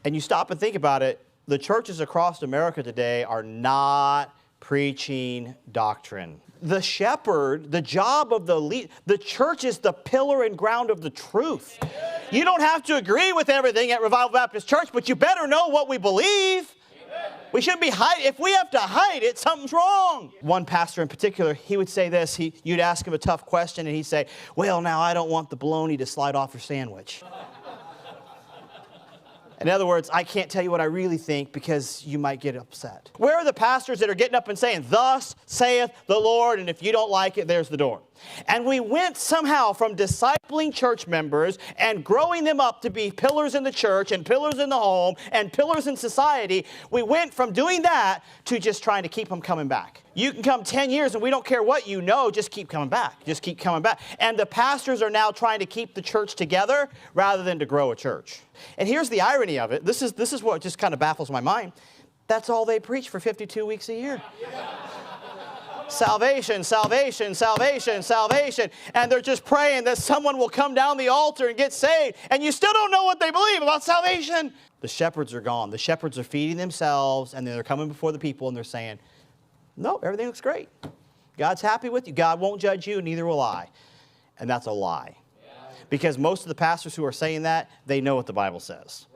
and you stop and think about it, the churches across America today are not preaching doctrine. The shepherd, the job of the church is the pillar and ground of the truth. You don't have to agree with everything at Revival Baptist Church, but you better know what we believe. We shouldn't be hiding. If we have to hide it, something's wrong. One pastor in particular, he would say this. You'd ask him a tough question, and he'd say, well, now I don't want the bologna to slide off your sandwich. In other words, I can't tell you what I really think because you might get upset. Where are the pastors that are getting up and saying, thus saith the Lord, and if you don't like it, there's the door? And we went somehow from discipling church members and growing them up to be pillars in the church and pillars in the home and pillars in society. We went from doing that to just trying to keep them coming back. You can come 10 years and we don't care what you know, just keep coming back. Just keep coming back. And the pastors are now trying to keep the church together rather than to grow a church. And here's the irony of it. This is what just kind of baffles my mind. That's all they preach for 52 weeks a year. Salvation, salvation, salvation, salvation. And they're just praying that someone will come down the altar and get saved. And you still don't know what they believe about salvation. The shepherds are gone. The shepherds are feeding themselves, and then they're coming before the people and they're saying, no, everything looks great. God's happy with you. God won't judge you, neither will I. And that's a lie. Because most of the pastors who are saying that, they know what the Bible says.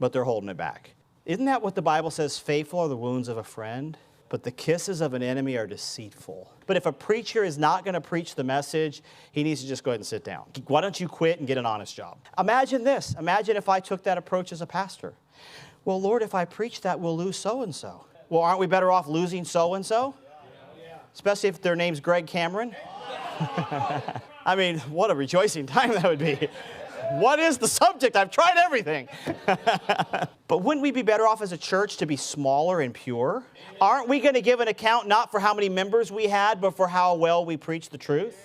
But they're holding it back. Isn't that what the Bible says? Faithful are the wounds of a friend, but the kisses of an enemy are deceitful. But if a preacher is not going to preach the message, he needs to just go ahead and sit down. Why don't you quit and get an honest job? Imagine this. Imagine if I took that approach as a pastor. Well, Lord, if I preach that, we'll lose so-and-so. Well, aren't we better off losing so-and-so? Especially if their name's Greg Cameron. I mean, what a rejoicing time that would be. What is the subject? I've tried everything. But wouldn't we be better off as a church to be smaller and pure? Aren't we going to give an account not for how many members we had, but for how well we preach the truth?